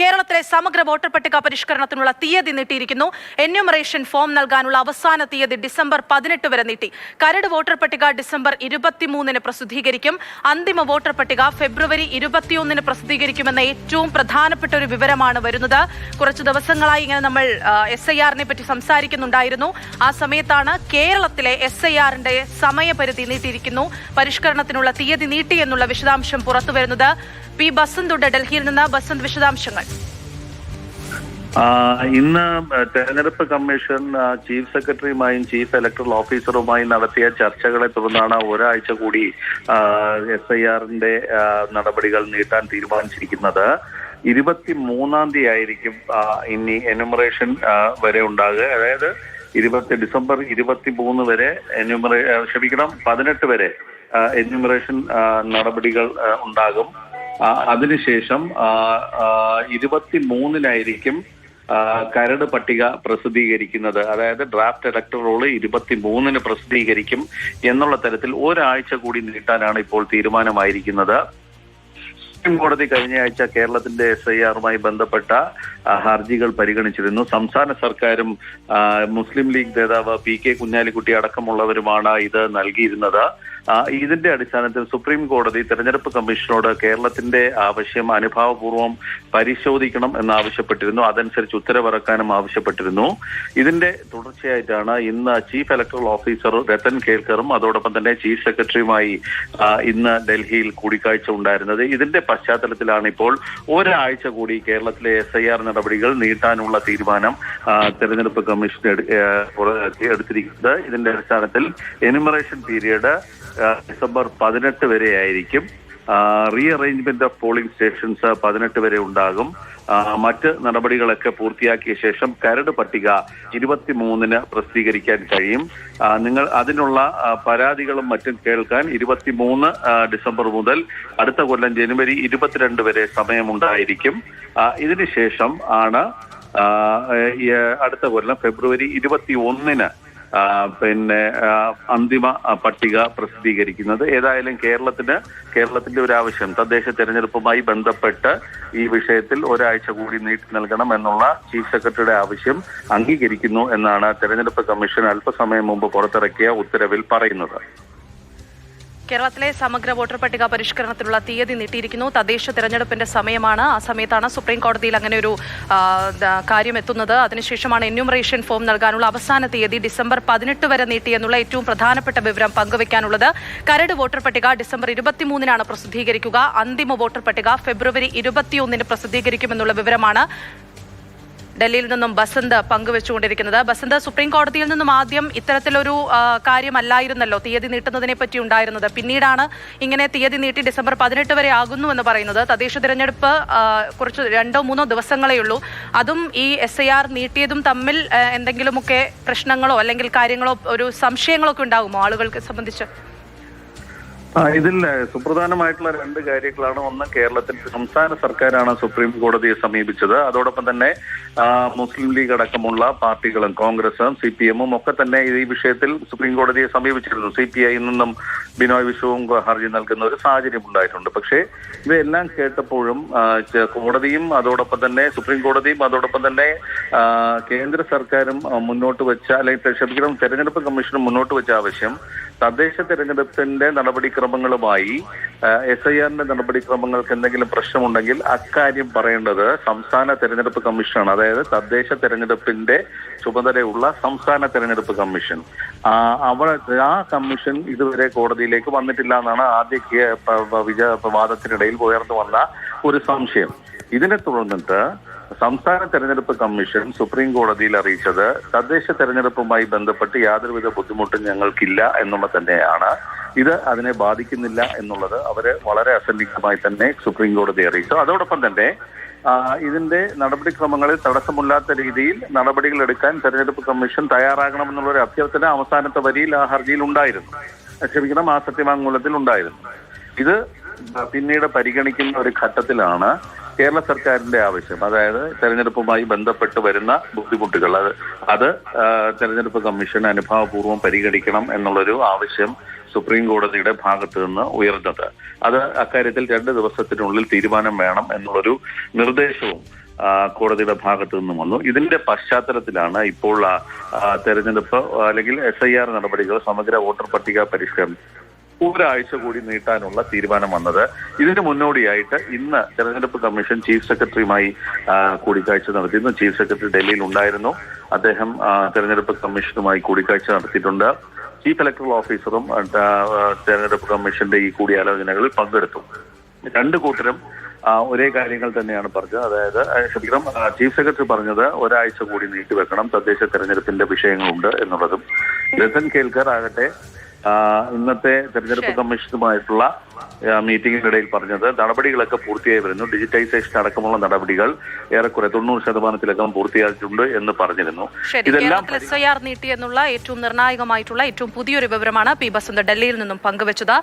കേരളത്തിലെ സമഗ്ര വോട്ടർ പട്ടിക പരിഷ്കരണത്തിനുള്ള തീയതി നീട്ടിയിരിക്കുന്നു. എന്യൂമറേഷൻ ഫോം നൽകാനുള്ള അവസാന തീയതി ഡിസംബർ 18 വരെ നീട്ടി. കരട് വോട്ടർ പട്ടിക ഡിസംബർ 23 പ്രസിദ്ധീകരിക്കും. അന്തിമ വോട്ടർ പട്ടിക ഫെബ്രുവരി 21 പ്രസിദ്ധീകരിക്കുമെന്ന ഏറ്റവും പ്രധാനപ്പെട്ട ഒരു വിവരമാണ് വരുന്നത്. കുറച്ചു ദിവസങ്ങളായി ഇങ്ങനെ നമ്മൾ SIR-നെ പറ്റി സംസാരിക്കുന്നുണ്ടായിരുന്നു. ആ സമയത്താണ് കേരളത്തിലെ SIR-ന്റെ സമയപരിധി നീട്ടിയിരിക്കുന്നു. പരിഷ്കരണത്തിനുള്ള തീയതി നീട്ടി എന്നുള്ള വിശദാംശം പുറത്തു വരുന്നത്. പി ബസന്തുണ്ട് ഡൽഹിയിൽ നിന്ന്. ബസന്ത്, വിശദാംശങ്ങൾ. ഇന്ന് തെരഞ്ഞെടുപ്പ് കമ്മീഷൻ ചീഫ് സെക്രട്ടറിയുമായും ചീഫ് ഇലക്ടറൽ ഓഫീസറുമായും നടത്തിയ ചർച്ചകളെ തുടർന്നാണ് ഒരാഴ്ച കൂടി SIR-ന്റെ നടപടികൾ നീട്ടാൻ തീരുമാനിച്ചിരിക്കുന്നത്. 23 തീയതി ആയിരിക്കും ഇനി എന്യൂമറേഷൻ വരെ ഉണ്ടാകുക. അതായത് ഡിസംബർ 23 വരെ 18 വരെ എന്യൂമറേഷൻ നടപടികൾ ഉണ്ടാകും. അതിനുശേഷം 23 കരട് പട്ടിക പ്രസിദ്ധീകരിക്കുന്നത്. അതായത് ഡ്രാഫ്റ്റ് ഇലക്ടർ റോള് 23 പ്രസിദ്ധീകരിക്കും എന്നുള്ള തരത്തിൽ ഒരാഴ്ച കൂടി നീട്ടാനാണ് ഇപ്പോൾ തീരുമാനമായിരിക്കുന്നത്. സുപ്രീം കോടതി കഴിഞ്ഞ ആഴ്ച കേരളത്തിന്റെ SIR-മായി ബന്ധപ്പെട്ട ഹർജികൾ പരിഗണിച്ചിരുന്നു. സംസ്ഥാന സർക്കാരും മുസ്ലിം ലീഗ് നേതാവ് PK കുഞ്ഞാലിക്കുട്ടി അടക്കമുള്ളവരുമാണ് ഇത് നൽകിയിരുന്നത്. ഇതിന്റെ അടിസ്ഥാനത്തിൽ സുപ്രീം കോടതി തെരഞ്ഞെടുപ്പ് കമ്മീഷനോട് കേരളത്തിന്റെ ആവശ്യം അനുഭാവപൂർവ്വം പരിശോധിക്കണം എന്നാവശ്യപ്പെട്ടിരുന്നു. അതനുസരിച്ച് ഉത്തരവിറക്കാനും ആവശ്യപ്പെട്ടിരുന്നു. ഇതിന്റെ തുടർച്ചയായിട്ടാണ് ഇന്ന് ചീഫ് ഇലക്ടറൽ ഓഫീസർ രത്തൻ കേൽക്കറും അതോടൊപ്പം തന്നെ ചീഫ് സെക്രട്ടറിയുമായി ഇന്ന് ഡൽഹിയിൽ കൂടിക്കാഴ്ച ഉണ്ടായിരുന്നത്. ഇതിന്റെ പശ്ചാത്തലത്തിലാണ് ഇപ്പോൾ ഒരാഴ്ച കൂടി കേരളത്തിലെ SIR നടപടികൾ നീട്ടാനുള്ള തീരുമാനം തെരഞ്ഞെടുപ്പ് കമ്മീഷൻ എടുത്തിരിക്കുന്നത്. ഇതിന്റെ അടിസ്ഥാനത്തിൽ എന്യൂമറേഷൻ പീരീഡ് ഡിസംബർ 18 വരെ ആയിരിക്കും. റീഅറേഞ്ച്മെന്റ് ഓഫ് പോളിംഗ് സ്റ്റേഷൻസ് 18 വരെ ഉണ്ടാകും. മറ്റ് നടപടികളൊക്കെ പൂർത്തിയാക്കിയ ശേഷം കരട് പട്ടിക 23 പ്രസിദ്ധീകരിക്കാൻ കഴിയും. നിങ്ങൾ അതിനുള്ള പരാതികളും മറ്റും കേൾക്കാൻ 23 ഡിസംബർ മുതൽ അടുത്ത കൊല്ലം ജനുവരി 22 വരെ സമയമുണ്ടായിരിക്കും. ഇതിനുശേഷം ആണ് അടുത്ത കൊല്ലം ഫെബ്രുവരി 21 അന്തിമ പട്ടിക പ്രസിദ്ധീകരിക്കുന്നത്. ഏതായാലും കേരളത്തിന്റെ ഒരു ആവശ്യം തദ്ദേശ തെരഞ്ഞെടുപ്പുമായി ബന്ധപ്പെട്ട് ഈ വിഷയത്തിൽ ഒരാഴ്ച കൂടി നീട്ടി നൽകണം എന്നുള്ള ചീഫ് സെക്രട്ടറിയുടെ ആവശ്യം അംഗീകരിക്കുന്നു എന്നാണ് തെരഞ്ഞെടുപ്പ് കമ്മീഷൻ അല്പസമയം മുമ്പ് പുറത്തിറക്കിയ ഉത്തരവിൽ പറയുന്നത്. കേരളത്തിലെ സമഗ്ര വോട്ടർ പട്ടിക പരിഷ്കരണത്തിനുള്ള തീയതി നീട്ടിയിരിക്കുന്നു. തദ്ദേശ തെരഞ്ഞെടുപ്പിന്റെ സമയമാണ്. ആ സമയത്താണ് സുപ്രീം കോടതിയിൽ അങ്ങനെ ഒരു കാര്യം എത്തുന്നത്. അതിനുശേഷമാണ് എന്യൂമറേഷൻ ഫോം നൽകാനുള്ള അവസാന തീയതി ഡിസംബർ 18 വരെ നീട്ടിയെന്നുള്ള ഏറ്റവും പ്രധാനപ്പെട്ട വിവരം പങ്കുവയ്ക്കാനുള്ളത്. കരട് വോട്ടർ പട്ടിക ഡിസംബർ 23 പ്രസിദ്ധീകരിക്കുക. അന്തിമ വോട്ടർ പട്ടിക ഫെബ്രുവരി 21 പ്രസിദ്ധീകരിക്കുമെന്നുള്ള വിവരമാണ് ഡൽഹിയിൽ നിന്നും ബസന്ത് പങ്കുവെച്ചുകൊണ്ടിരിക്കുന്നത്. ബസന്ത്, സുപ്രീം കോടതിയിൽ നിന്നും ആദ്യം ഇത്തരത്തിലൊരു കാര്യമല്ലായിരുന്നല്ലോ തീയതി നീട്ടുന്നതിനെ പറ്റി ഉണ്ടായിരുന്നത്. പിന്നീടാണ് ഇങ്ങനെ തീയതി നീട്ടി ഡിസംബർ 18 വരെ ആകുന്നു എന്ന് പറയുന്നത്. തദ്ദേശ തിരഞ്ഞെടുപ്പ് കുറച്ച് 2-3 ദിവസങ്ങളേ ഉള്ളൂ. അതും ഈ SIR നീട്ടിയതും തമ്മിൽ എന്തെങ്കിലുമൊക്കെ പ്രശ്നങ്ങളോ അല്ലെങ്കിൽ കാര്യങ്ങളോ ഒരു സംശയങ്ങളോ ഒക്കെ ഉണ്ടാകുമോ ആളുകൾക്ക് സംബന്ധിച്ച്? ഇതിൽ സുപ്രധാനമായിട്ടുള്ള 2 കാര്യങ്ങളാണ്. ഒന്ന്, കേരളത്തിൽ സംസ്ഥാന സർക്കാരാണ് സുപ്രീം കോടതിയെ സമീപിച്ചത്. അതോടൊപ്പം തന്നെ മുസ്ലിം ലീഗ് അടക്കമുള്ള പാർട്ടികളും കോൺഗ്രസും CPM-ഉം ഒക്കെ തന്നെ ഈ വിഷയത്തിൽ സുപ്രീം കോടതിയെ സമീപിച്ചിരുന്നു. CPI-യിൽ നിന്നും ബിനോയ് വിശ്വവും ഹർജി നൽകുന്ന ഒരു സാഹചര്യം ഉണ്ടായിട്ടുണ്ട്. പക്ഷേ ഇവയെല്ലാം കേട്ടപ്പോഴും കോടതിയും അതോടൊപ്പം തന്നെ സുപ്രീം കോടതിയും അതോടൊപ്പം തന്നെ കേന്ദ്ര സർക്കാരും മുന്നോട്ട് വെച്ച അല്ലെങ്കിൽ തെരഞ്ഞെടുപ്പ് കമ്മീഷനും മുന്നോട്ട് വെച്ച ആവശ്യം തദ്ദേശ തെരഞ്ഞെടുപ്പിന്റെ നടപടിക്രമങ്ങളുമായി SIR-ന്റെ നടപടിക്രമങ്ങൾക്ക് എന്തെങ്കിലും പ്രശ്നമുണ്ടെങ്കിൽ അക്കാര്യം പറയേണ്ടത് സംസ്ഥാന തെരഞ്ഞെടുപ്പ് കമ്മീഷനാണ്. അതായത് തദ്ദേശ തെരഞ്ഞെടുപ്പിന്റെ ചുമതലയുള്ള സംസ്ഥാന തെരഞ്ഞെടുപ്പ് കമ്മീഷൻ. ആ കമ്മീഷൻ ഇതുവരെ കോടതിയിലേക്ക് വന്നിട്ടില്ല എന്നാണ് ആദ്യ വാദത്തിനിടയിൽ ഉയർന്നു വന്ന ഒരു സംശയം. ഇതിനെ തുടർന്നിട്ട് സംസ്ഥാന തെരഞ്ഞെടുപ്പ് കമ്മീഷൻ സുപ്രീം കോടതിയിൽ അറിയിച്ചത് തദ്ദേശ തെരഞ്ഞെടുപ്പുമായി ബന്ധപ്പെട്ട് യാതൊരുവിധ ബുദ്ധിമുട്ടും ഞങ്ങൾക്കില്ല എന്നുള്ളത് തന്നെയാണ്. ഇത് അതിനെ ബാധിക്കുന്നില്ല എന്നുള്ളത് അവര് വളരെ അസന്നിഗ്ധമായി തന്നെ സുപ്രീം കോടതി അറിയിച്ചു. അതോടൊപ്പം തന്നെ ഇതിന്റെ നടപടിക്രമങ്ങളിൽ തടസ്സമില്ലാത്ത രീതിയിൽ നടപടികൾ എടുക്കാൻ തെരഞ്ഞെടുപ്പ് കമ്മീഷൻ തയ്യാറാകണമെന്നുള്ള ഒരു അഭ്യർത്ഥന അവസാനത്തെ വരിയിൽ ആ ഹർജിയിൽ ഉണ്ടായിരുന്നു. ആ സത്യവാങ്മൂലത്തിൽ ഉണ്ടായിരുന്നു. ഇത് പിന്നീട് പരിഗണിക്കുന്ന ഒരു ഘട്ടത്തിലാണ് കേരള സർക്കാരിന്റെ ആവശ്യം. അതായത് തെരഞ്ഞെടുപ്പുമായി ബന്ധപ്പെട്ട് വരുന്ന ബുദ്ധിമുട്ടുകൾ അത് തെരഞ്ഞെടുപ്പ് കമ്മീഷൻ അനുഭാവപൂർവ്വം പരിഗണിക്കണം എന്നുള്ളൊരു ആവശ്യം സുപ്രീം കോടതിയുടെ ഭാഗത്ത് നിന്ന് ഉയർന്നത്. അത് അക്കാര്യത്തിൽ 2 ദിവസത്തിനുള്ളിൽ തീരുമാനം വേണം എന്നുള്ളൊരു നിർദ്ദേശവും കോടതിയുടെ ഭാഗത്തു നിന്നും വന്നു. ഇതിന്റെ പശ്ചാത്തലത്തിലാണ് ഇപ്പോൾ തെരഞ്ഞെടുപ്പ് അല്ലെങ്കിൽ SIR നടപടികൾ, സമഗ്ര വോട്ടർ പട്ടിക പരിഷ്കരണം ഒരാഴ്ച കൂടി നീട്ടാനുള്ള തീരുമാനം വന്നത്. ഇതിന് മുന്നോടിയായിട്ട് ഇന്ന് തെരഞ്ഞെടുപ്പ് കമ്മീഷൻ ചീഫ് സെക്രട്ടറിയുമായി കൂടിക്കാഴ്ച നടത്തി. ഇന്ന് ചീഫ് സെക്രട്ടറി ഡൽഹിയിൽ ഉണ്ടായിരുന്നു. അദ്ദേഹം തെരഞ്ഞെടുപ്പ് കമ്മീഷനുമായി കൂടിക്കാഴ്ച നടത്തിയിട്ടുണ്ട്. ചീഫ് ഇലക്ടറൽ ഓഫീസറും തെരഞ്ഞെടുപ്പ് കമ്മീഷന്റെ ഈ കൂടിയാലോചനകളിൽ പങ്കെടുത്തു. രണ്ടു കൂട്ടരും ഒരേ കാര്യങ്ങൾ തന്നെയാണ് പറഞ്ഞത്. അതായത് ചീഫ് സെക്രട്ടറി പറഞ്ഞത് ഒരാഴ്ച കൂടി നീട്ടിവെക്കണം, തദ്ദേശ തെരഞ്ഞെടുപ്പിന്റെ വിഷയങ്ങളുണ്ട് എന്നുള്ളതും. രത്തൻ കേൽക്കർ ആകട്ടെ ഇന്നത്തെ തെരഞ്ഞെടുപ്പ് കമ്മീഷനുമായിട്ടുള്ള മീറ്റിംഗിനിടയിൽ പറഞ്ഞത് നടപടികളൊക്കെ പൂർത്തിയായി വരുന്നു, ഡിജിറ്റൈസേഷൻ അടക്കമുള്ള നടപടികൾ ഏറെക്കുറെ 90% പൂർത്തിയായിട്ടുണ്ട് എന്ന് പറഞ്ഞിരുന്നു. ഇതെല്ലാം SIR നീട്ടി എന്നുള്ള ഏറ്റവും നിർണായകമായിട്ടുള്ള ഏറ്റവും പുതിയൊരു വിവരമാണ് പി. ബസന്ത് ഡൽഹിയിൽ നിന്നും പങ്കുവച്ചത്.